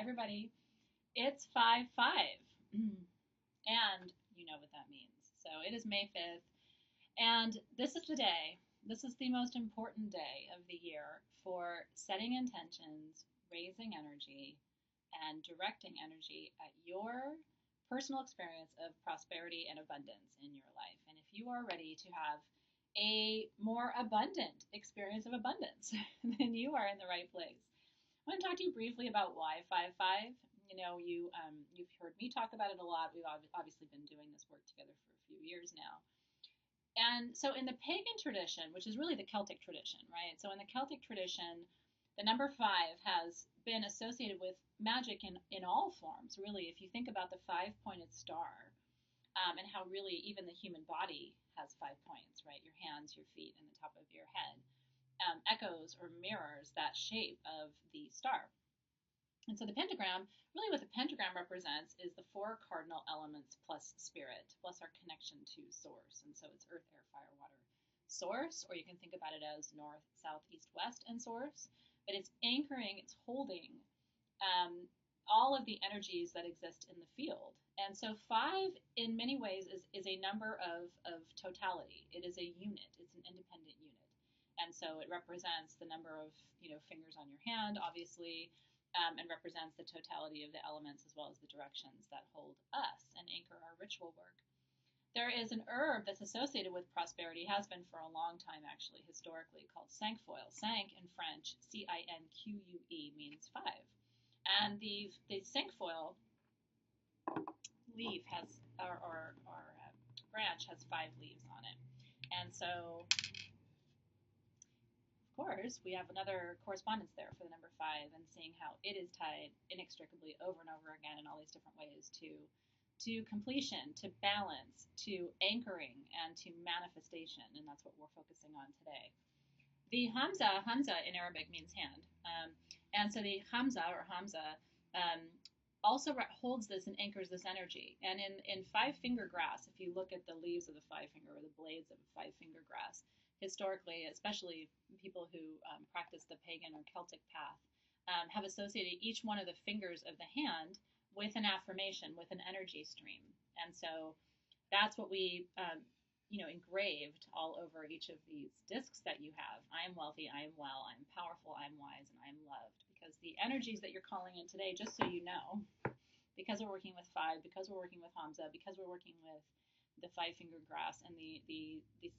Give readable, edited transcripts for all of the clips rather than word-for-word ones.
Hi, everybody. It's 5/5. And you know what that means. So it is May 5th. And this is the day, this is the most important day of the year for setting intentions, raising energy, and directing energy at your personal experience of prosperity and abundance in your life. And if you are ready to have a more abundant experience of abundance, then you are in the right place. I want to talk to you briefly about why 5/5. You've heard me talk about it a lot. We've obviously been doing this work together for a few years now. And so in the pagan tradition, which is really the Celtic tradition, right? So in the Celtic tradition, the number 5 has been associated with magic in all forms, really. If you think about the 5-pointed star, and how really even the human body has 5 points, right? Your hands, your feet, and the top of your head echoes or mirrors that shape of the star. And so the pentagram, really what the pentagram represents is the 4 cardinal elements plus spirit, plus our connection to source. And so it's earth, air, fire, water, source, or you can think about it as north, south, east, west, and source. But it's anchoring, it's holding all of the energies that exist in the field. And so 5, in many ways, is a number of totality. It is a unit. It's an independent unit. And so it represents the number of fingers on your hand, obviously, and represents the totality of the elements as well as the directions that hold us and anchor our ritual work. There is an herb that's associated with prosperity, has been for a long time actually, historically, called cinquefoil. Cinq in French, Cinque, means 5. And the cinquefoil leaf has, or branch has 5 leaves on it. And so course, we have another correspondence there for the number 5 and seeing how it is tied inextricably over and over again in all these different ways to completion, to balance, to anchoring, and to manifestation. And that's what we're focusing on today. The Hamza in Arabic means hand. And so the Hamza or Hamza also holds this and anchors this energy. And in 5-finger grass, if you look at the leaves of the 5-finger or the blades of a 5-finger grass, historically, especially people who practice the pagan or Celtic path, have associated each one of the fingers of the hand with an affirmation, with an energy stream. And so that's what we, engraved all over each of these discs that you have. I am wealthy, I am well, I am powerful, I am wise, and I am loved. Because the energies that you're calling in today, just so you know, because we're working with 5, because we're working with Hamza, because we're working with the 5-finger grass and the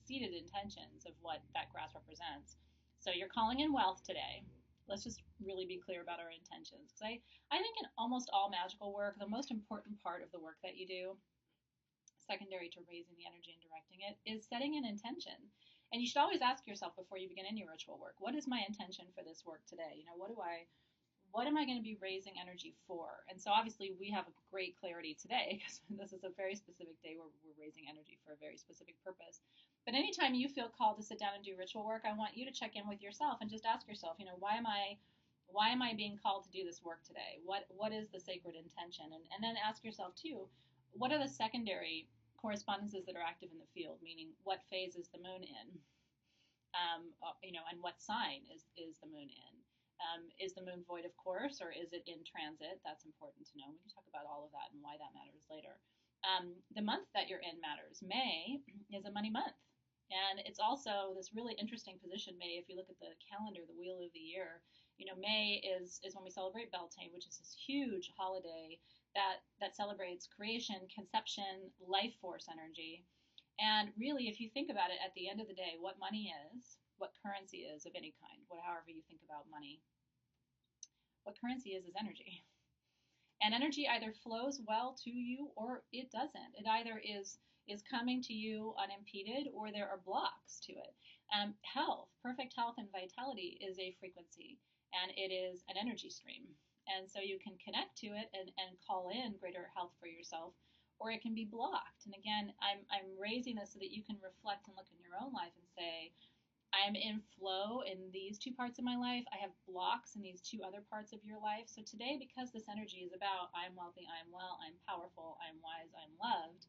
seated intentions of what that grass represents. So you're calling in wealth today. Let's just really be clear about our intentions. Because I think in almost all magical work, the most important part of the work that you do, secondary to raising the energy and directing it, is setting an intention. And you should always ask yourself before you begin any ritual work, what is my intention for this work today? What am I going to be raising energy for? And so obviously we have a great clarity today because this is a very specific day where we're raising energy for a very specific purpose. But anytime you feel called to sit down and do ritual work, I want you to check in with yourself and just ask yourself, why am I being called to do this work today? What is the sacred intention? And then ask yourself too, what are the secondary correspondences that are active in the field? Meaning, what phase is the moon in? And what sign is the moon in? Is the moon void of course, or is it in transit? That's important to know. We can talk about all of that and why that matters later. The month that you're in matters. May is a money month. And it's also this really interesting position, May, if you look at the calendar, the wheel of the year. May is when we celebrate Beltane, which is this huge holiday that celebrates creation, conception, life force energy. And really, if you think about it, at the end of the day, what money is, what currency is of any kind, however you think about money, what currency is energy. And energy either flows well to you or it doesn't. It either is coming to you unimpeded or there are blocks to it. Health, perfect health and vitality is a frequency and it is an energy stream. And so you can connect to it and call in greater health for yourself, or it can be blocked. And again, I'm raising this so that you can reflect and look in your own life and say, I am in flow in these 2 parts of my life. I have blocks in these 2 other parts of your life. So today, because this energy is about I'm wealthy, I'm well, I'm powerful, I'm wise, I'm loved,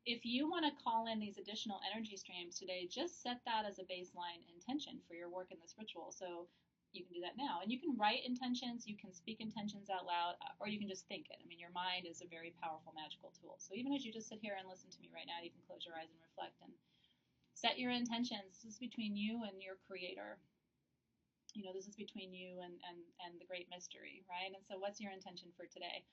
if you want to call in these additional energy streams today, just set that as a baseline intention for your work in this ritual. So you can do that now. And you can write intentions, you can speak intentions out loud, or you can just think it. I mean, your mind is a very powerful, magical tool. So even as you just sit here and listen to me right now, you can close your eyes and reflect and set your intentions. This is between you and your creator. You know, this is between you and the great mystery, right? And so what's your intention for today?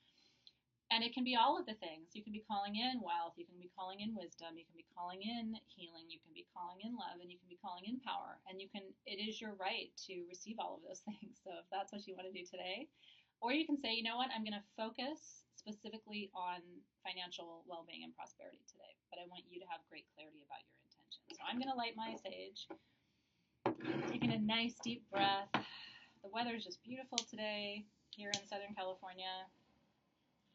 And it can be all of the things. You can be calling in wealth, you can be calling in wisdom, you can be calling in healing, you can be calling in love, and you can be calling in power. And it is your right to receive all of those things. So if that's what you want to do today, or you can say, you know what, I'm going to focus specifically on financial well-being and prosperity today, but I want you to have great clarity about your intention. So I'm going to light my sage, taking a nice deep breath. The weather is just beautiful today here in Southern California.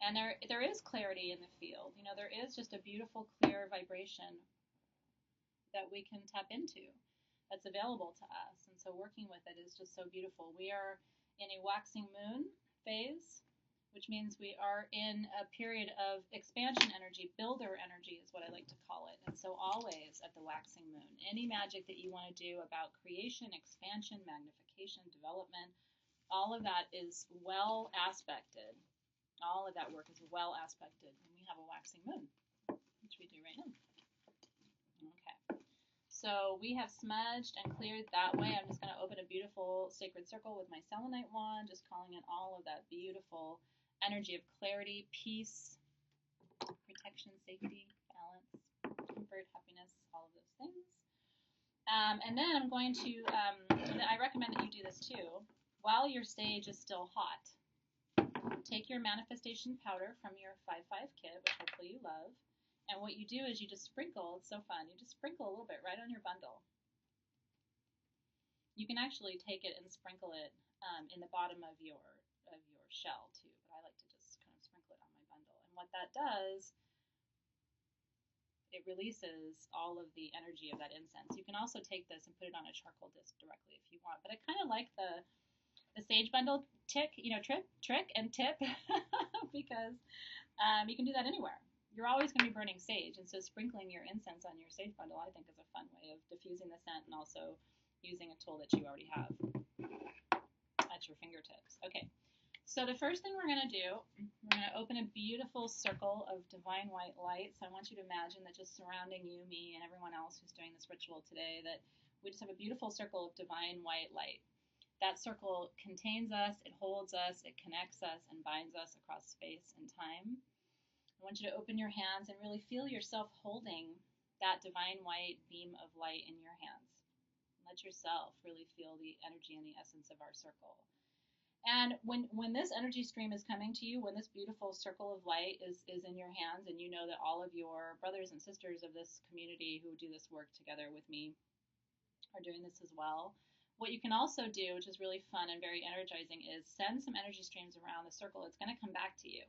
And there is clarity in the field. You know, there is just a beautiful, clear vibration that we can tap into that's available to us. And so working with it is just so beautiful. We are in a waxing moon phase, which means we are in a period of expansion energy, builder energy is what I like to call it. And so always at the waxing moon, any magic that you want to do about creation, expansion, magnification, development, all of that is well aspected. All of that work is well aspected when we have a waxing moon, which we do right now. Okay. So we have smudged and cleared that way. I'm just going to open a beautiful sacred circle with my selenite wand, just calling in all of that beautiful energy of clarity, peace, protection, safety, balance, comfort, happiness, all of those things. And then I'm going to, I recommend that you do this too, while your sage is still hot. Take your manifestation powder from your 5/5 kit, which hopefully you love, and what you do is you just sprinkle. It's so fun. You just sprinkle a little bit right on your bundle. You can actually take it and sprinkle it in the bottom of your shell too, but I like to just kind of sprinkle it on my bundle. And what that does, it releases all of the energy of that incense. You can also take this and put it on a charcoal disc directly if you want, but I kind of like the sage bundle trick and tip because you can do that anywhere. You're always going to be burning sage, and so sprinkling your incense on your sage bundle I think is a fun way of diffusing the scent and also using a tool that you already have at your fingertips. Okay, so the first thing we're going to do, we're going to open a beautiful circle of divine white light. So I want you to imagine that just surrounding you, me, and everyone else who's doing this ritual today, that we just have a beautiful circle of divine white light. That circle contains us, it holds us, it connects us, and binds us across space and time. I want you to open your hands and really feel yourself holding that divine white beam of light in your hands. Let yourself really feel the energy and the essence of our circle. And when this energy stream is coming to you, when this beautiful circle of light is in your hands, and you know that all of your brothers and sisters of this community who do this work together with me are doing this as well, what you can also do, which is really fun and very energizing, is send some energy streams around the circle. It's going to come back to you.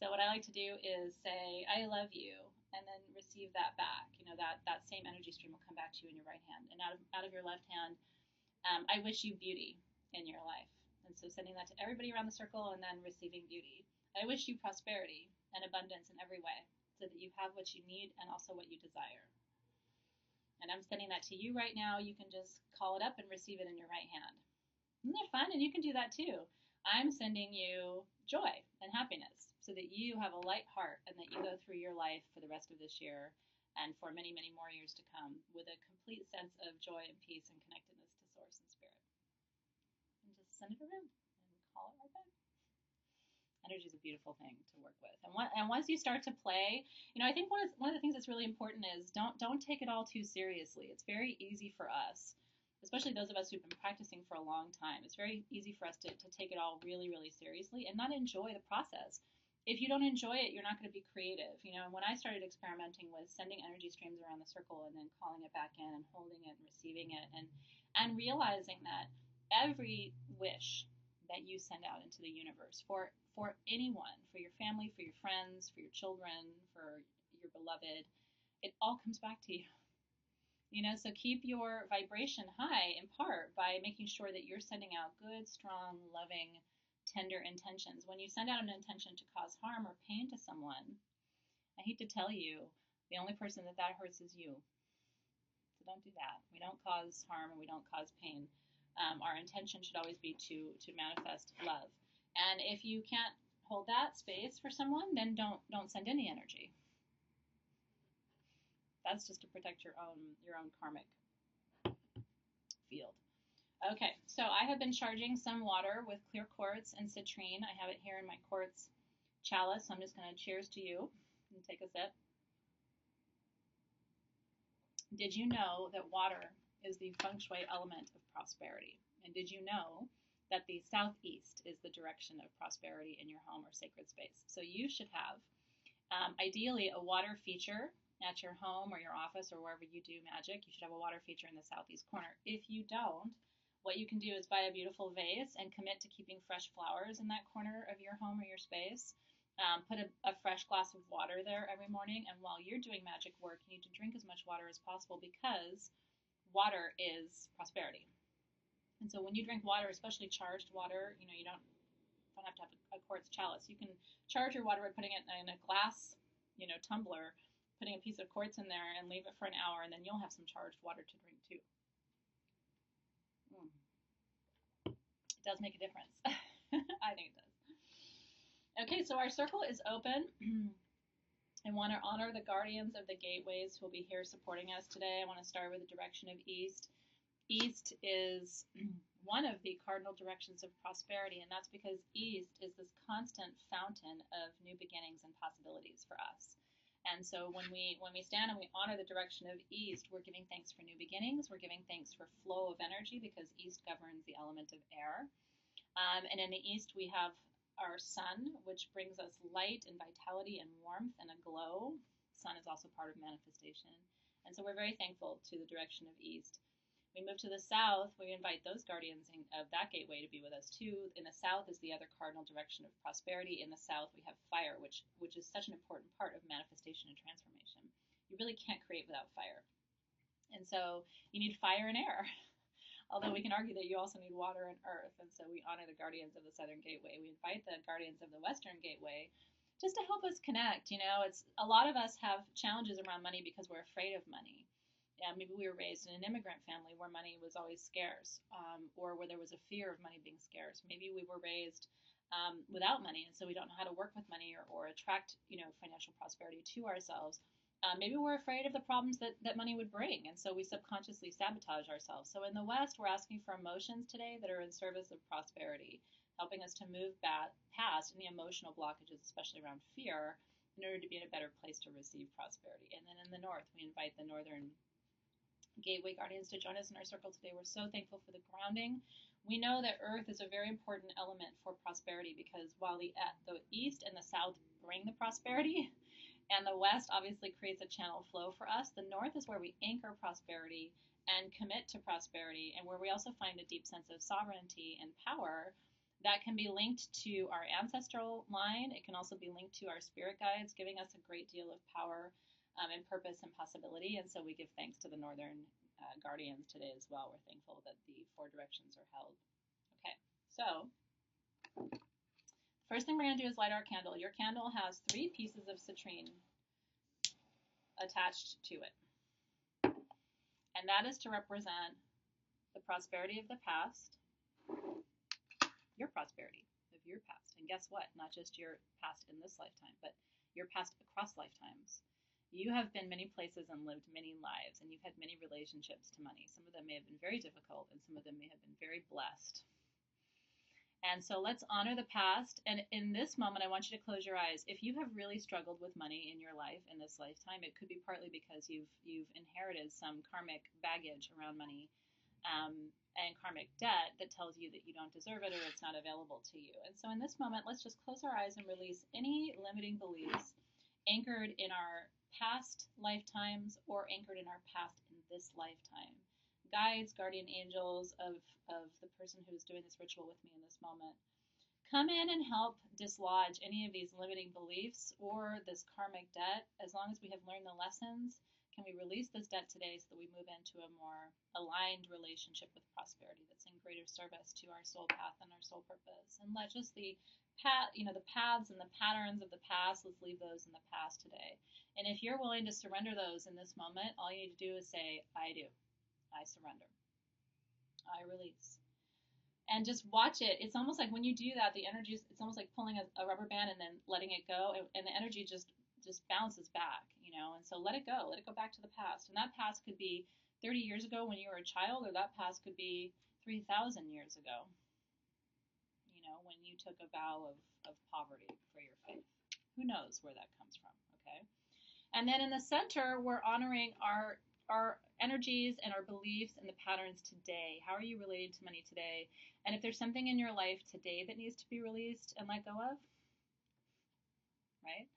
So what I like to do is say, I love you, and then receive that back. You know, that same energy stream will come back to you in your right hand. And out of your left hand, I wish you beauty in your life. And so sending that to everybody around the circle and then receiving beauty. I wish you prosperity and abundance in every way so that you have what you need and also what you desire. And I'm sending that to you right now. You can just call it up and receive it in your right hand. Isn't that fun? And you can do that too. I'm sending you joy and happiness so that you have a light heart and that you go through your life for the rest of this year and for many, many more years to come with a complete sense of joy and peace and connectedness to source and spirit. And just send it around and call it right back. Energy is a beautiful thing to work with, and once you start to play, you know, I think one of the things that's really important is don't take it all too seriously. It's very easy for us, especially those of us who've been practicing for a long time. It's very easy for us to take it all really, really seriously and not enjoy the process. If you don't enjoy it, you're not going to be creative. You know, when I started experimenting with sending energy streams around the circle and then calling it back in and holding it and receiving it and realizing that every wish that you send out into the universe for anyone, for your family, for your friends, for your children, for your beloved, it all comes back to you. You know, so keep your vibration high in part by making sure that you're sending out good, strong, loving, tender intentions. When you send out an intention to cause harm or pain to someone, I hate to tell you, the only person that hurts is you. So don't do that. We don't cause harm and we don't cause pain. Our intention should always be to manifest love. And if you can't hold that space for someone, then don't send any energy. That's just to protect your own karmic field. Okay, so I have been charging some water with clear quartz and citrine. I have it here in my quartz chalice, so I'm just going to cheers to you and take a sip. Did you know that water is the feng shui element of prosperity? And did you know that the southeast is the direction of prosperity in your home or sacred space? So you should have, ideally, a water feature at your home or your office or wherever you do magic. You should have a water feature in the southeast corner. If you don't, what you can do is buy a beautiful vase and commit to keeping fresh flowers in that corner of your home or your space. Put a fresh glass of water there every morning, and while you're doing magic work, you need to drink as much water as possible because water is prosperity. And so when you drink water, especially charged water, you don't have to have a quartz chalice. You can charge your water by putting it in a glass, tumbler, putting a piece of quartz in there and leave it for an hour, and then you'll have some charged water to drink too. It does make a difference. I think it does. Okay, so our circle is open. I want to honor the guardians of the gateways who will be here supporting us today. I want to start with the direction of east. East is one of the cardinal directions of prosperity, and that's because east is this constant fountain of new beginnings and possibilities for us. And so when we stand and we honor the direction of east, we're giving thanks for new beginnings. We're giving thanks for flow of energy because east governs the element of air. And in the east, we have our sun, which brings us light and vitality and warmth and a glow. Sun is also part of manifestation. And so we're very thankful to the direction of east. We move to the south, we invite those guardians of that gateway to be with us too. In the south is the other cardinal direction of prosperity. In the south, we have fire, which is such an important part of manifestation and transformation. You really can't create without fire. And so you need fire and air. Although we can argue that you also need water and earth. And so we honor the guardians of the southern gateway. We invite the guardians of the western gateway just to help us connect. It's a lot of us have challenges around money because we're afraid of money. Yeah, maybe we were raised in an immigrant family where money was always scarce, or where there was a fear of money being scarce. Maybe we were raised without money, and so we don't know how to work with money or attract, financial prosperity to ourselves. Maybe we're afraid of the problems that money would bring, and so we subconsciously sabotage ourselves. So in the West, we're asking for emotions today that are in service of prosperity, helping us to move past any emotional blockages, especially around fear, in order to be in a better place to receive prosperity. And then in the North, we invite the Northern Gateway Guardians to join us in our circle today. We're so thankful for the grounding. We know that Earth is a very important element for prosperity because while the East and the South bring the prosperity, and the West obviously creates a channel flow for us, the North is where we anchor prosperity and commit to prosperity, and where we also find a deep sense of sovereignty and power that can be linked to our ancestral line. It can also be linked to our spirit guides, giving us a great deal of power and purpose and possibility. And so we give thanks to the Northern guardians today as well. We're thankful that the four directions are held. Okay, so first thing we're going to do is light our candle. Your candle has 3 pieces of citrine attached to it. And that is to represent the prosperity of the past, your prosperity of your past. And guess what? Not just your past in this lifetime, but your past across lifetimes. You have been many places and lived many lives, and you've had many relationships to money. Some of them may have been very difficult, and some of them may have been very blessed. And so let's honor the past. And in this moment, I want you to close your eyes. If you have really struggled with money in your life in this lifetime, it could be partly because you've inherited some karmic baggage around money and karmic debt that tells you that you don't deserve it or it's not available to you. And so in this moment, let's just close our eyes and release any limiting beliefs anchored in our past lifetimes or anchored in our past in this lifetime. Guides, guardian angels of the person who is doing this ritual with me in this moment, come in and help dislodge any of these limiting beliefs or this karmic debt. As long as we have learned the lessons, can we release this debt today so that we move into a more aligned relationship with prosperity that's in greater service to our soul path and our soul purpose? And let just the paths and the patterns of the past, let's leave those in the past today. And if you're willing to surrender those in this moment, all you need to do is say, I do. I surrender. I release. and just watch it. It's almost like when you do that, the energy is, it's almost like pulling a rubber band and then letting it go, and the energy just bounces back, you know. And so let it go back to the past. And that past could be 30 years ago when you were a child, or that past could be 3,000 years ago, you know, when you took a vow of poverty for your faith. Who knows where that comes from, okay? And then in the center, we're honoring our energies and our beliefs and the patterns today. How are you related to money today? And if there's something in your life today that needs to be released and let go of, right?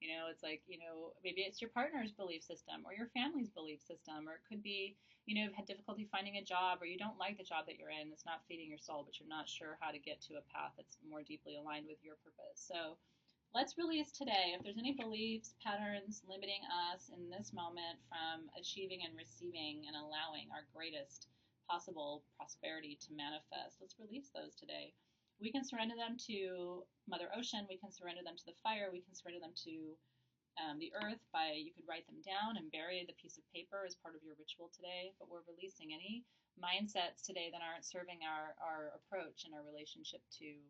You know, it's like, you know, maybe it's your partner's belief system or your family's belief system, or it could be, you know, you've had difficulty finding a job, or you don't like the job that you're in. It's not feeding your soul, but you're not sure how to get to a path that's more deeply aligned with your purpose. So let's release today if there's any beliefs, patterns limiting us in this moment from achieving and receiving and allowing our greatest possible prosperity to manifest. Let's release those today. We can surrender them to Mother Ocean. We can surrender them to the fire. We can surrender them to the earth by, you could write them down and bury the piece of paper as part of your ritual today. But we're releasing any mindsets today that aren't serving our approach and our relationship to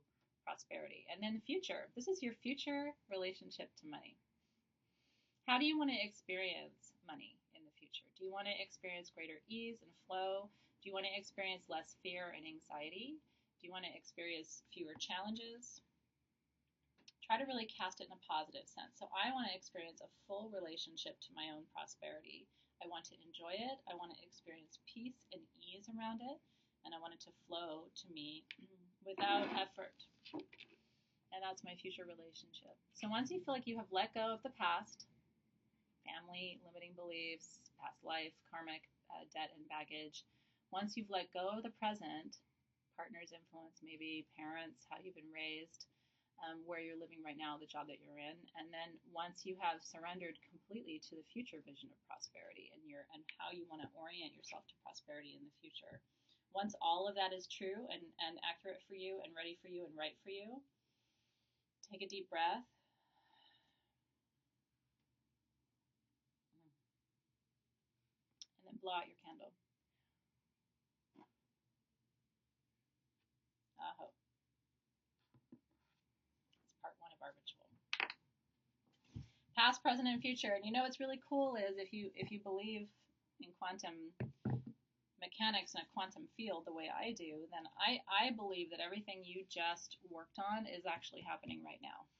prosperity. And then the future. This is your future relationship to money. How do you want to experience money in the future? Do you want to experience greater ease and flow? Do you want to experience less fear and anxiety? Do you want to experience fewer challenges? Try to really cast it in a positive sense. So I want to experience a full relationship to my own prosperity. I want to enjoy it. I want to experience peace and ease around it. And I want it to flow to me without effort. And that's my future relationship. So once you feel like you have let go of the past, family, limiting beliefs, past life, karmic debt and baggage, once you've let go of the present, partner's influence, maybe parents, how you've been raised, where you're living right now, the job that you're in, and then once you have surrendered completely to the future vision of prosperity and how you want to orient yourself to prosperity in the future. Once all of that is true and accurate for you and ready for you and right for you, take a deep breath. And then blow out your candle. Aho. It's part one of our ritual. Past, present, and future. And you know what's really cool is if you believe in quantum mechanics and a quantum field the way I do, then I believe that everything you just worked on is actually happening right now.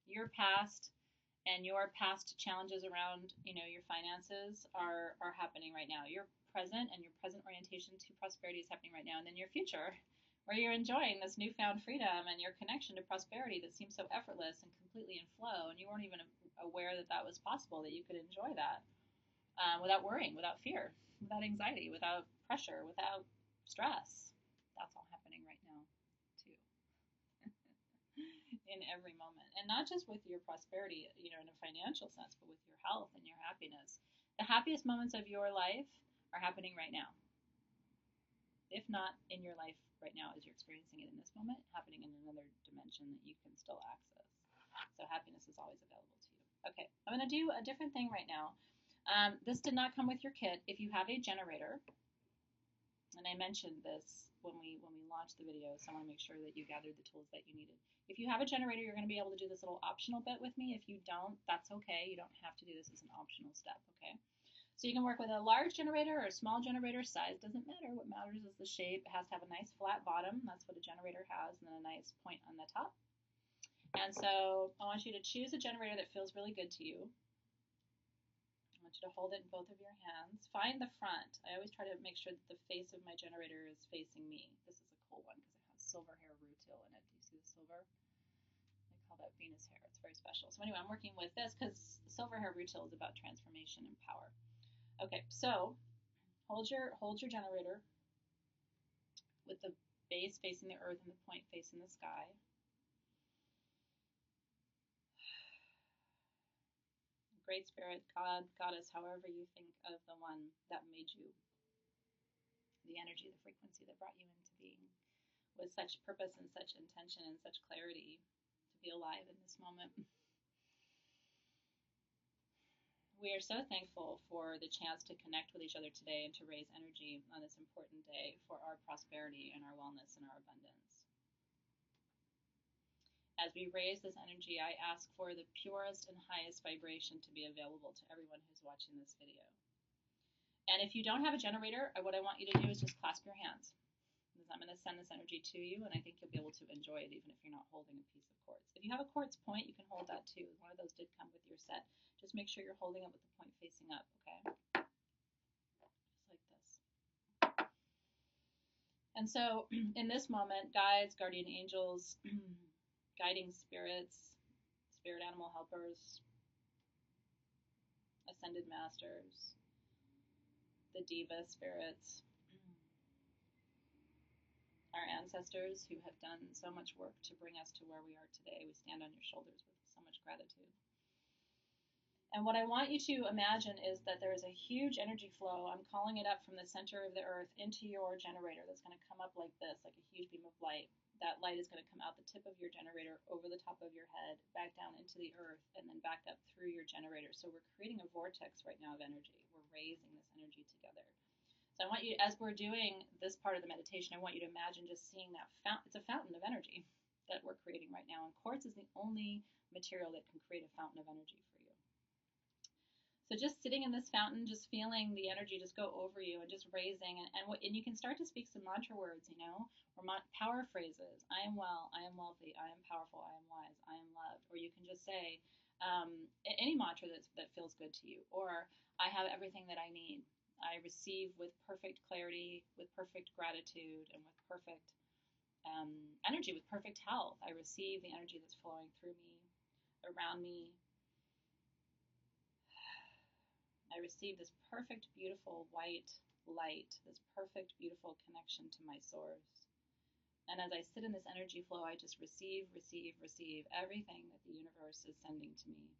Your past and your past challenges around, you know, your finances are happening right now. Your present and your present orientation to prosperity is happening right now. And then your future, where you're enjoying this newfound freedom and your connection to prosperity that seems so effortless and completely in flow, and you weren't even aware that that was possible, that you could enjoy that without worrying, without fear, without anxiety, without pressure, without stress. That's all happening right now, too. In every moment. And not just with your prosperity, you know, in a financial sense, but with your health and your happiness. The happiest moments of your life are happening right now. If not in your life right now as you're experiencing it in this moment, happening in another dimension that you can still access. So happiness is always available to you. Okay, I'm going to do a different thing right now. This did not come with your kit. If you have a generator, and I mentioned this when we launched the video, so I want to make sure that you gathered the tools that you needed. If you have a generator, you're going to be able to do this little optional bit with me. If you don't, that's okay. You don't have to do this as an optional step, okay? So you can work with a large generator or a small generator. Size doesn't matter. What matters is the shape. It has to have a nice flat bottom. That's what a generator has, and then a nice point on the top. And so I want you to choose a generator that feels really good to you. I want you to hold it in both of your hands. Find the front. I always try to make sure that the face of my generator is facing me. This is a cool one because it has silver hair rutile in it. Do you see the silver? I call that Venus hair. It's very special. So anyway, I'm working with this because silver hair rutile is about transformation and power. Okay, so hold your generator with the base facing the earth and the point facing the sky. Great Spirit, God, Goddess, however you think of the one that made you, the energy, the frequency that brought you into being with such purpose and such intention and such clarity to be alive in this moment. We are so thankful for the chance to connect with each other today and to raise energy on this important day for our prosperity and our wellness and our abundance. As we raise this energy, I ask for the purest and highest vibration to be available to everyone who's watching this video. And if you don't have a generator, what I want you to do is just clasp your hands. Because I'm going to send this energy to you, and I think you'll be able to enjoy it even if you're not holding a piece of quartz. If you have a quartz point, you can hold that too. One of those did come with your set. Just make sure you're holding it with the point facing up, okay? Just like this. And so in this moment, guides, guardian angels, guiding spirits, spirit animal helpers, ascended masters, the diva spirits, our ancestors who have done so much work to bring us to where we are today. We stand on your shoulders with so much gratitude. And what I want you to imagine is that there is a huge energy flow. I'm calling it up from the center of the earth into your generator that's going to come up like this, like a huge beam of light. That light is going to come out the tip of your generator, over the top of your head, back down into the earth, and then back up through your generator. So we're creating a vortex right now of energy. We're raising this energy together. So I want you, as we're doing this part of the meditation, I want you to imagine just seeing that fountain. It's a fountain of energy that we're creating right now. And quartz is the only material that can create a fountain of energy for you. So just sitting in this fountain, just feeling the energy just go over you and just raising. And you can start to speak some mantra words, you know, or power phrases. I am well, I am wealthy, I am powerful, I am wise, I am loved. Or you can just say any mantra that feels good to you. Or I have everything that I need. I receive with perfect clarity, with perfect gratitude, and with perfect energy, with perfect health. I receive the energy that's flowing through me, around me. I receive this perfect, beautiful white light, this perfect, beautiful connection to my source. And as I sit in this energy flow, I just receive everything that the universe is sending to me.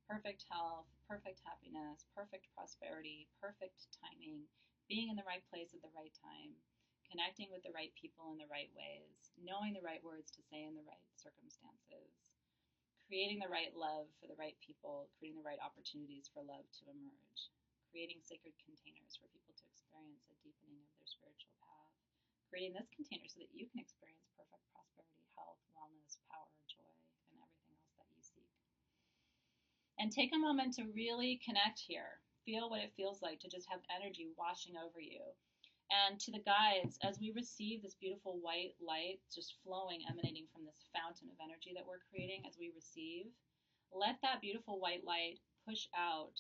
Perfect health, perfect happiness, perfect prosperity, perfect timing, being in the right place at the right time, connecting with the right people in the right ways, knowing the right words to say in the right circumstances, creating the right love for the right people, creating the right opportunities for love to emerge, creating sacred containers for people to experience a deepening of their spiritual path, creating this container so that you can experience perfect prosperity, health, wellness, power, joy, and everything else that you seek. And take a moment to really connect here. Feel what it feels like to just have energy washing over you. And to the guides, as we receive this beautiful white light just flowing, emanating from this fountain of energy that we're creating as we receive, let that beautiful white light push out,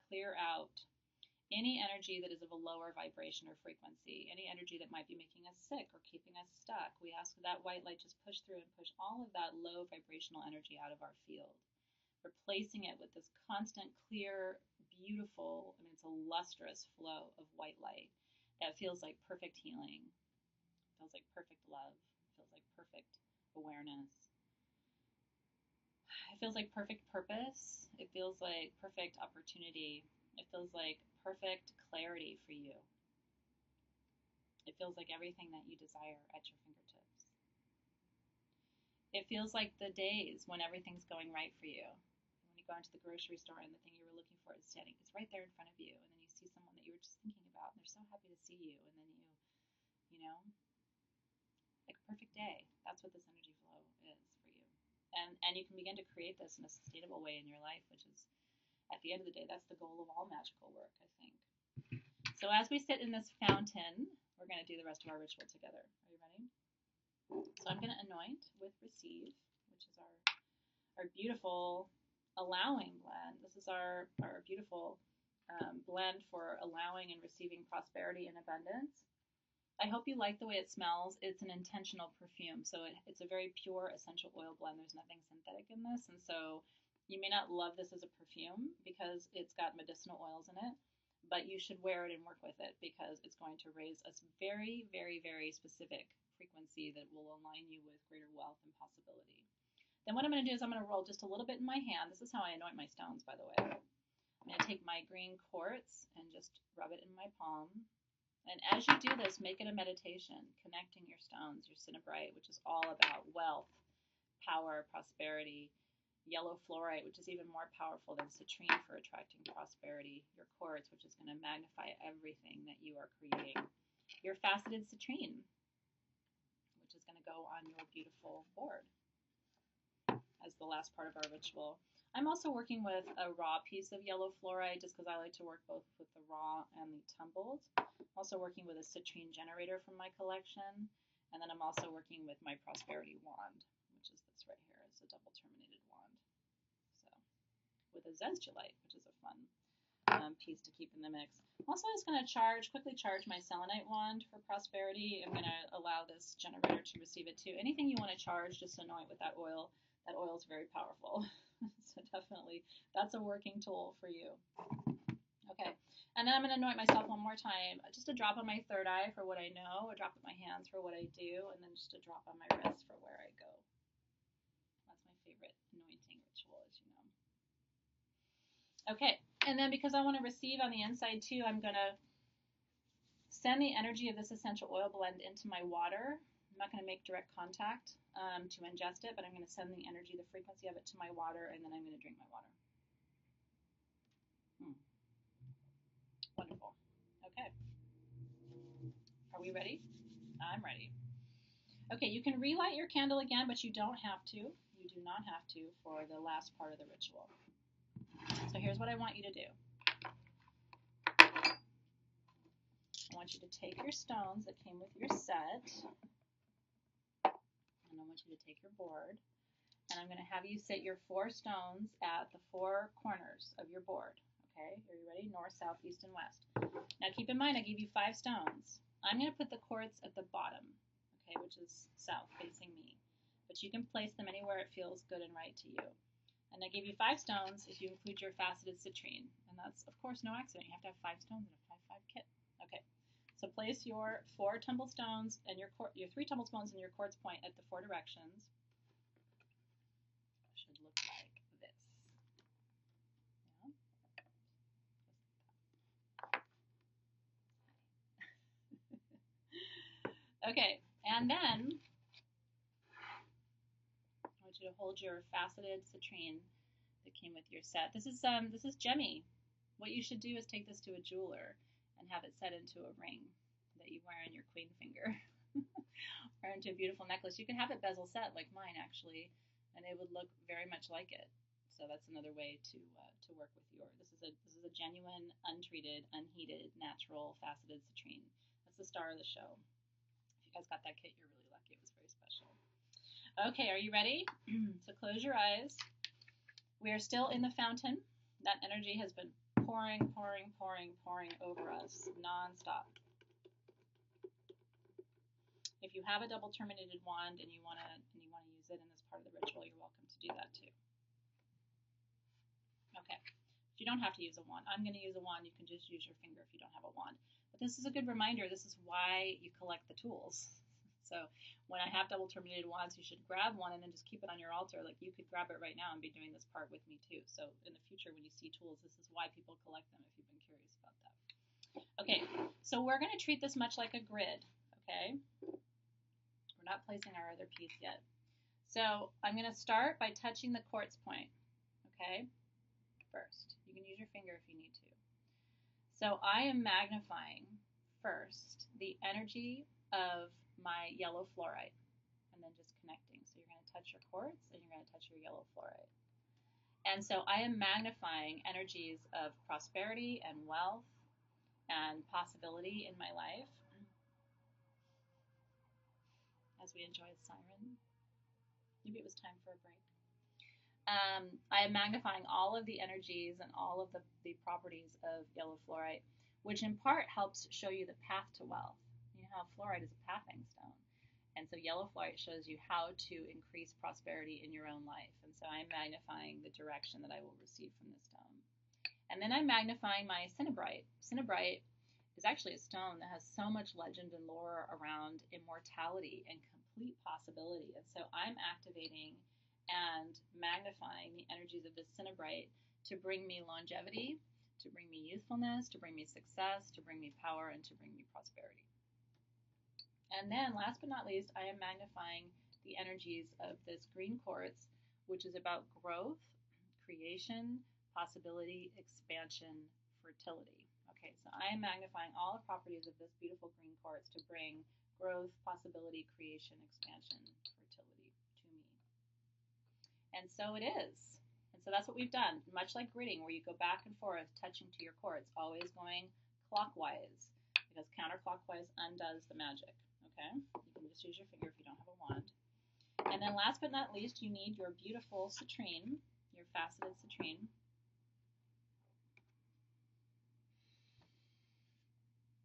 clear out any energy that is of a lower vibration or frequency, any energy that might be making us sick or keeping us stuck. We ask that white light just push through and push all of that low vibrational energy out of our field, replacing it with this constant, clear, beautiful, it's a lustrous flow of white light. That feels like perfect healing, feels like perfect love, feels like perfect awareness. It feels like perfect purpose. It feels like perfect opportunity. It feels like perfect clarity for you. It feels like everything that you desire at your fingertips. It feels like the days when everything's going right for you. When you go into the grocery store and the thing you were looking for is standing, it's right there in front of you, and then you see someone that you were just thinking about, and they're so happy to see you, and then you know, like a perfect day. That's what this energy flow is for you. And you can begin to create this in a sustainable way in your life, which is, at the end of the day, that's the goal of all magical work, I think. So as we sit in this fountain, we're going to do the rest of our ritual together. Are you ready? So I'm going to anoint with receive, which is our beautiful allowing blend. This is our beautiful blend for allowing and receiving prosperity and abundance. I hope you like the way it smells. It's an intentional perfume, so it's a very pure essential oil blend. There's nothing synthetic in this, and so you may not love this as a perfume because it's got medicinal oils in it, but you should wear it and work with it because it's going to raise a very, very, very specific frequency that will align you with greater wealth and possibility. Then what I'm going to do is I'm going to roll just a little bit in my hand. This is how I anoint my stones, by the way. I'm going to take my green quartz and just rub it in my palm. And as you do this, make it a meditation, connecting your stones, your cinnabrite, which is all about wealth, power, prosperity, yellow fluorite, which is even more powerful than citrine for attracting prosperity, your quartz, which is going to magnify everything that you are creating, your faceted citrine, which is going to go on your beautiful board as the last part of our ritual. I'm also working with a raw piece of yellow fluorite just because I like to work both with the raw and the tumbled. I'm also working with a citrine generator from my collection, and then I'm also working with my prosperity wand, which is this right here. It's a double terminated wand. So with a zestulite, which is a fun piece to keep in the mix. I'm also just going to quickly charge my selenite wand for prosperity. I'm going to allow this generator to receive it too. Anything you want to charge, just anoint with that oil. That oil is very powerful. So definitely, that's a working tool for you. Okay, and then I'm going to anoint myself one more time. Just a drop on my third eye for what I know, a drop on my hands for what I do, and then just a drop on my wrist for where I go. That's my favorite anointing ritual, as you know. Okay, and then because I want to receive on the inside too, I'm going to send the energy of this essential oil blend into my water. I'm not going to make direct contact to ingest it, but I'm going to send the energy, the frequency of it to my water, and then I'm going to drink my water. Wonderful. Okay. Are we ready? I'm ready. Okay, you can relight your candle again, but you don't have to. You do not have to for the last part of the ritual. So here's what I want you to do. I want you to take your stones that came with your set, and I want you to take your board, and I'm going to have you sit your 4 stones at the 4 corners of your board. Okay, are you ready? North, south, east, and west. Now keep in mind, I gave you 5 stones. I'm going to put the quartz at the bottom, okay, which is south, facing me. But you can place them anywhere it feels good and right to you. And I gave you 5 stones if you include your faceted citrine. And that's, of course, no accident. You have to have 5 stones in a 5-5 kit. Okay, so place your 4 tumble stones and your 3 tumble stones and your quartz point at the 4 directions. It should look like this. Yeah. Okay, and then I want you to hold your faceted citrine that came with your set. This is gemmy. What you should do is take this to a jeweler and have it set into a ring that you wear on your queen finger or into a beautiful necklace. You can have it bezel set like mine actually, and it would look very much like it. So that's another way to work with your. This is a genuine, untreated, unheated, natural faceted citrine. That's the star of the show. If you guys got that kit, you're really lucky. It was very special. Okay, are you ready? So close your eyes. We are still in the fountain. That energy has been pouring, pouring, pouring, pouring over us nonstop. If you have a double terminated wand and you want to use it in this part of the ritual, you're welcome to do that too. Okay. If you don't have to use a wand, I'm going to use a wand. You can just use your finger if you don't have a wand. But this is a good reminder. This is why you collect the tools. So when I have double terminated wands, you should grab one and then just keep it on your altar. Like you could grab it right now and be doing this part with me too. So in the future, when you see tools, this is why people collect them if you've been curious about that. Okay, so we're going to treat this much like a grid, okay? We're not placing our other piece yet. So I'm going to start by touching the quartz point, okay? First. You can use your finger if you need to. So I am magnifying first the energy of my yellow fluorite and then just connecting. So you're going to touch your quartz and you're going to touch your yellow fluorite. And so I am magnifying energies of prosperity and wealth and possibility in my life as we enjoy the siren. Maybe it was time for a break. I am magnifying all of the energies and all of the properties of yellow fluorite, which in part helps show you the path to wealth. You know how fluorite is a pathing stone. And so yellow fluorite shows you how to increase prosperity in your own life. And so I'm magnifying the direction that I will receive from this stone. And then I'm magnifying my cinnabrite. Cinnabrite is actually a stone that has so much legend and lore around immortality and complete possibility. And so I'm activating and magnifying the energies of this cinnabrite to bring me longevity, to bring me youthfulness, to bring me success, to bring me power, and to bring me prosperity. And then last but not least, I am magnifying the energies of this green quartz, which is about growth, creation, possibility, expansion, fertility. Okay, so I am magnifying all the properties of this beautiful green quartz to bring growth, possibility, creation, expansion, fertility to me. And so it is. And so that's what we've done, much like gridding, where you go back and forth, touching to your quartz, always going clockwise, because counterclockwise undoes the magic. Okay? You can just use your finger if you don't have a wand. And then last but not least, you need your beautiful citrine, your faceted citrine.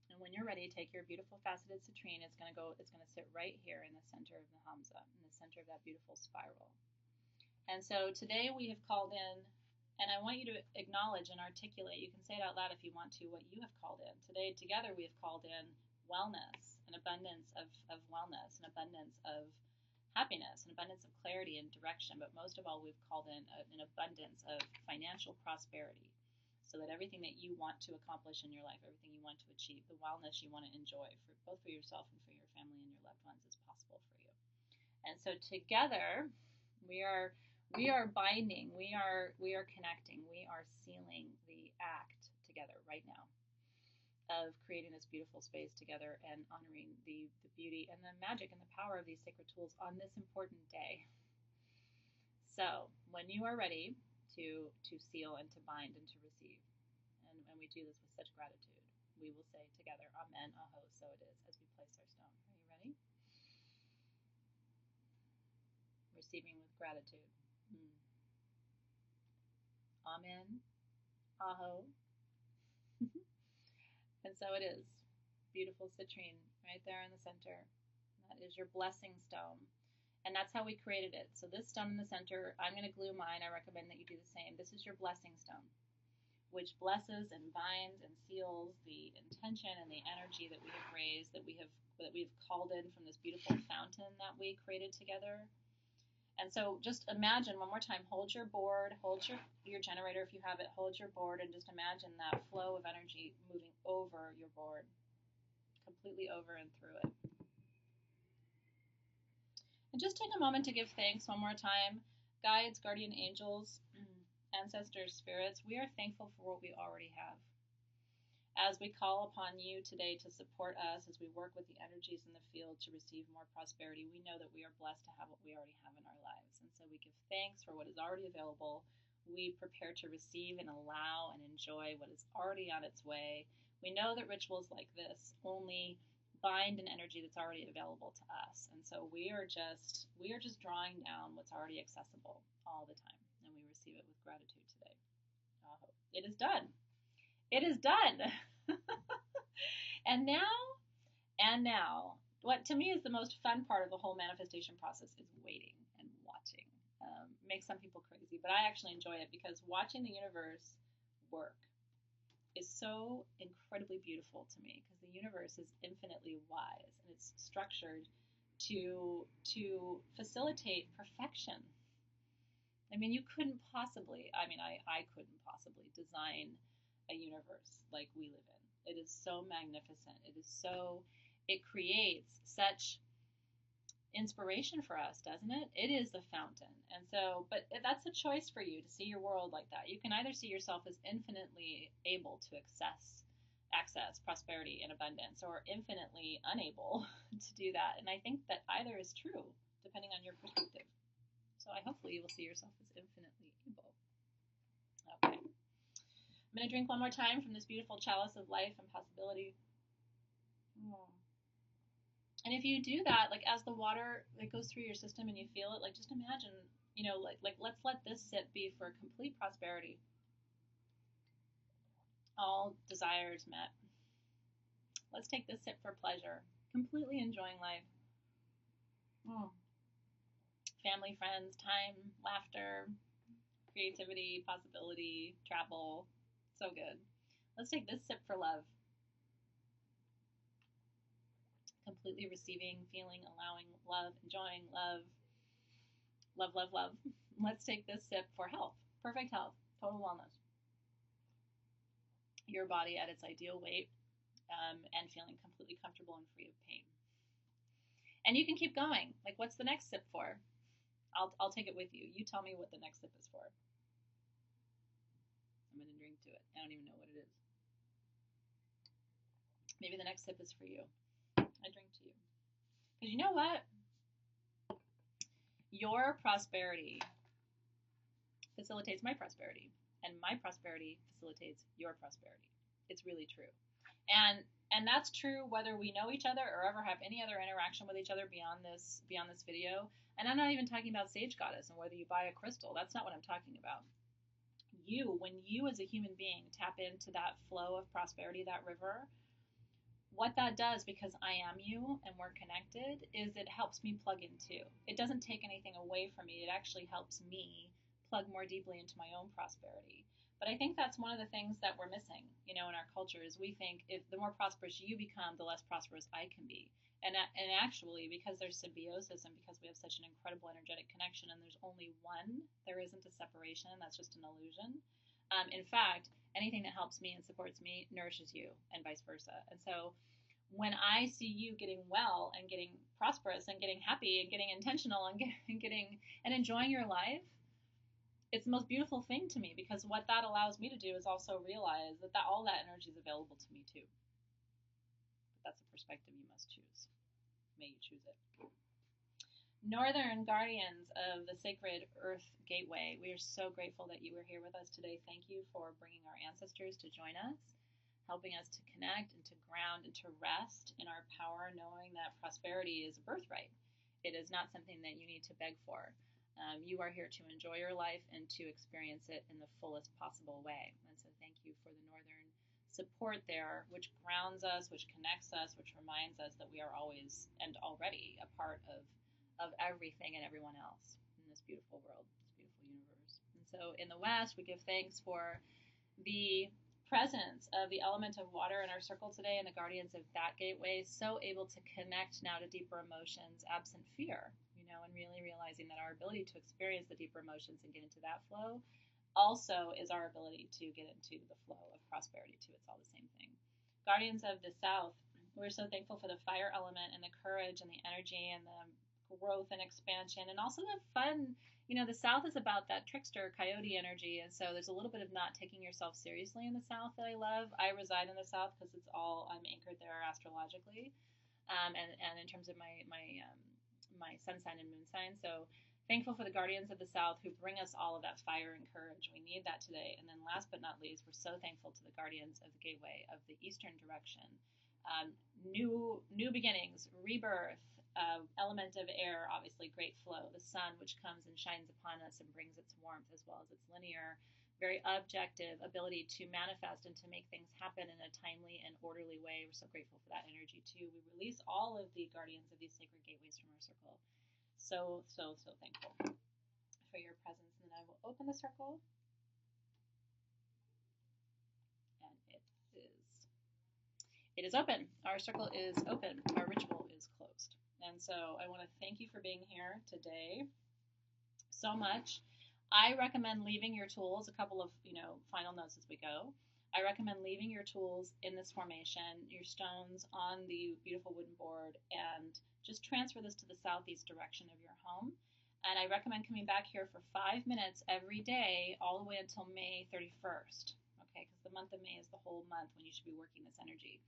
And when you're ready, take your beautiful faceted citrine. It's going to sit right here in the center of the Hamza, in the center of that beautiful spiral. And so today we have called in, and I want you to acknowledge and articulate, you can say it out loud if you want to, what you have called in. Today together we have called in wellness, an abundance of wellness, an abundance of happiness, an abundance of clarity and direction, but most of all we've called in an abundance of financial prosperity, so that everything that you want to accomplish in your life, everything you want to achieve, the wellness you want to enjoy for both for yourself and for your family and your loved ones is possible for you. And so together we are binding, we are connecting, we are sealing the act together right now of creating this beautiful space together and honoring the beauty and the magic and the power of these sacred tools on this important day. So when you are ready to seal and to bind and to receive, and we do this with such gratitude, we will say together, Amen, Aho, so it is, as we place our stone. Are you ready? Receiving with gratitude. Amen, Aho. And so it is. Beautiful citrine right there in the center. That is your blessing stone. And that's how we created it. So this stone in the center, I'm going to glue mine. I recommend that you do the same. This is your blessing stone, which blesses and binds and seals the intention and the energy that we have raised, that we've called in from this beautiful fountain that we created together. And so just imagine, one more time, hold your board, hold your generator if you have it, hold your board, and just imagine that flow of energy moving over your board, completely over and through it. And just take a moment to give thanks one more time. Guides, guardian angels, ancestors, spirits, we are thankful for what we already have. As we call upon you today to support us as we work with the energies in the field to receive more prosperity, we know that we are blessed to have what we already have in our lives. And so we give thanks for what is already available. We prepare to receive and allow and enjoy what is already on its way. We know that rituals like this only bind an energy that's already available to us. And so we are just drawing down what's already accessible all the time. And we receive it with gratitude today. It is done. It is done. And now, what to me is the most fun part of the whole manifestation process is waiting and watching. Makes some people crazy, but I actually enjoy it because watching the universe work is so incredibly beautiful to me, because the universe is infinitely wise and it's structured to facilitate perfection. I mean, I couldn't possibly design a universe like we live in. It is so magnificent. It creates such inspiration for us, doesn't it? It is the fountain. And so, but that's a choice for you to see your world like that. You can either see yourself as infinitely able to access prosperity and abundance, or infinitely unable to do that. And I think that either is true, depending on your perspective. So hopefully you will see yourself as infinitely able. Okay. I'm going to drink one more time from this beautiful chalice of life and possibility. And if you do that, like as the water that goes through your system and you feel it, like just imagine, like let's let this sip be for complete prosperity. All desires met. Let's take this sip for pleasure. Completely enjoying life. Family, friends, time, laughter, creativity, possibility, travel. So good. Let's take this sip for love. Completely receiving, feeling, allowing, love, enjoying, love. Love, love, love. Let's take this sip for health. Perfect health. Total wellness. Your body at its ideal weight, and feeling completely comfortable and free of pain. And you can keep going. Like, what's the next sip for? I'll take it with you. You tell me what the next sip is for. I'm going to drink to it. I don't even know what it is. Maybe the next sip is for you. I drink to you. Because you know what? Your prosperity facilitates my prosperity, and my prosperity facilitates your prosperity. It's really true. And that's true whether we know each other or ever have any other interaction with each other beyond this video. And I'm not even talking about Sage Goddess and whether you buy a crystal. That's not what I'm talking about. When you as a human being tap into that flow of prosperity, that river, what that does, because I am you and we're connected, is it helps me plug in too. It doesn't take anything away from me. It actually helps me plug more deeply into my own prosperity. But I think that's one of the things that we're missing, in our culture, is we think if the more prosperous you become, the less prosperous I can be. And actually, because there's symbiosis and because we have such an incredible energetic connection and there's only one, there isn't a separation. That's just an illusion. In fact, anything that helps me and supports me nourishes you, and vice versa. And so when I see you getting well and getting prosperous and getting happy and getting intentional and getting and enjoying your life, it's the most beautiful thing to me, because what that allows me to do is also realize that all that energy is available to me too. But that's a perspective you must choose. May you choose it. Northern guardians of the sacred Earth Gateway, we are so grateful that you were here with us today. Thank you for bringing our ancestors to join us, helping us to connect and to ground and to rest in our power, knowing that prosperity is a birthright. It is not something that you need to beg for. You are here to enjoy your life and to experience it in the fullest possible way. And so thank you for the Northern support there, which grounds us, which connects us, which reminds us that we are always and already a part of everything and everyone else in this beautiful world, this beautiful universe. And so in the West, we give thanks for the presence of the element of water in our circle today and the guardians of that gateway, so able to connect now to deeper emotions absent fear, and really realizing that our ability to experience the deeper emotions and get into that flow also is our ability to get into the flow of prosperity too. It's all the same thing. Guardians of the South, we're so thankful for the fire element and the courage and the energy and the growth and expansion and also the fun. The South is about that trickster coyote energy, and so there's a little bit of not taking yourself seriously in the South that I love. I reside in the South because I'm anchored there astrologically, and in terms of my sun sign and moon sign. So thankful for the guardians of the South who bring us all of that fire and courage. We need that today. And then last but not least, we're so thankful to the guardians of the gateway of the eastern direction. New beginnings, rebirth, element of air, obviously great flow, the sun, which comes and shines upon us and brings its warmth as well as its linear, very objective ability to manifest and to make things happen in a timely and orderly way. We're so grateful for that energy too. We release all of the guardians of these sacred gateways from our circle. So thankful for your presence. And then I will open the circle. And it is open. Our circle is open. Our ritual is closed. And so I want to thank you for being here today so much. I recommend leaving your tools, a couple of, final notes as we go. I recommend leaving your tools in this formation, your stones on the beautiful wooden board, and just transfer this to the southeast direction of your home. And I recommend coming back here for 5 minutes every day, all the way until May 31st, okay? Because the month of May is the whole month when you should be working this energy.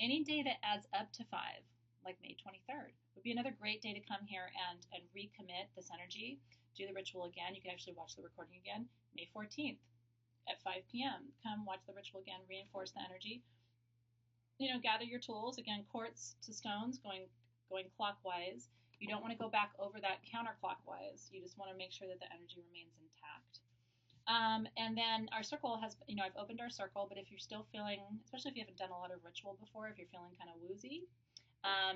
Any day that adds up to 5, like May 23rd, would be another great day to come here and recommit this energy. Do the ritual again. You can actually watch the recording again. May 14th at 5 p.m. Come watch the ritual again. Reinforce the energy. Gather your tools. Again, quartz to stones, going clockwise. You don't want to go back over that counterclockwise. You just want to make sure that the energy remains intact. And then our circle has, I've opened our circle, but if you're still feeling, especially if you haven't done a lot of ritual before, if you're feeling kind of woozy,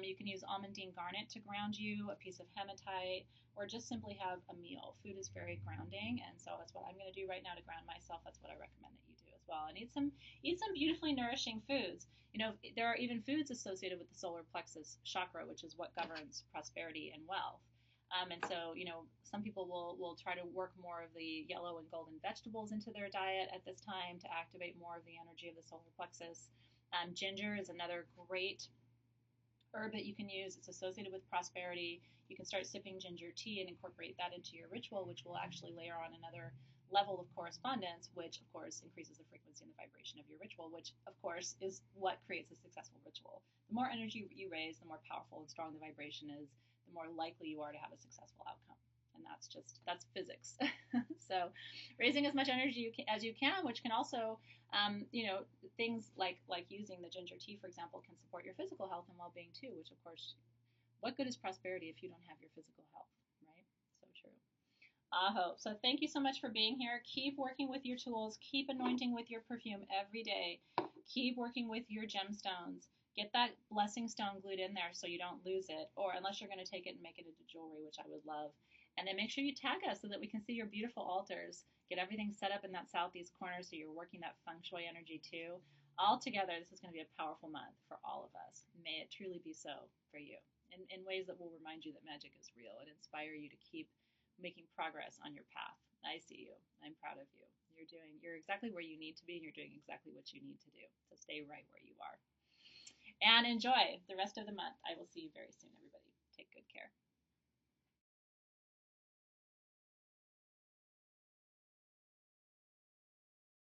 you can use almandine garnet to ground you, a piece of hematite, or just simply have a meal. Food is very grounding, and so that's what I'm going to do right now to ground myself. That's what I recommend that you do as well. And eat some beautifully nourishing foods. There are even foods associated with the solar plexus chakra, which is what governs prosperity and wealth. And so, some people will try to work more of the yellow and golden vegetables into their diet at this time to activate more of the energy of the solar plexus. Ginger is another great herb that you can use. It's associated with prosperity. You can start sipping ginger tea and incorporate that into your ritual, which will actually layer on another level of correspondence, which of course increases the frequency and the vibration of your ritual, which of course is what creates a successful ritual. The more energy you raise, the more powerful and strong the vibration is, the more likely you are to have a successful outcome. And that's physics. So raising as much energy as you can, which can also, things like using the ginger tea, for example, can support your physical health and well-being too, which of course, what good is prosperity if you don't have your physical health, right? So true. Aho. So thank you so much for being here. Keep working with your tools. Keep anointing with your perfume every day. Keep working with your gemstones. Get that blessing stone glued in there so you don't lose it, or unless you're going to take it and make it into jewelry, which I would love. And then make sure you tag us so that we can see your beautiful altars. Get everything set up in that southeast corner so you're working that feng shui energy too. All together, this is going to be a powerful month for all of us. May it truly be so for you in ways that will remind you that magic is real and inspire you to keep making progress on your path. I see you. I'm proud of you. You're exactly where you need to be, and you're doing exactly what you need to do. So stay right where you are. And enjoy the rest of the month. I will see you very soon, everybody. Take good care.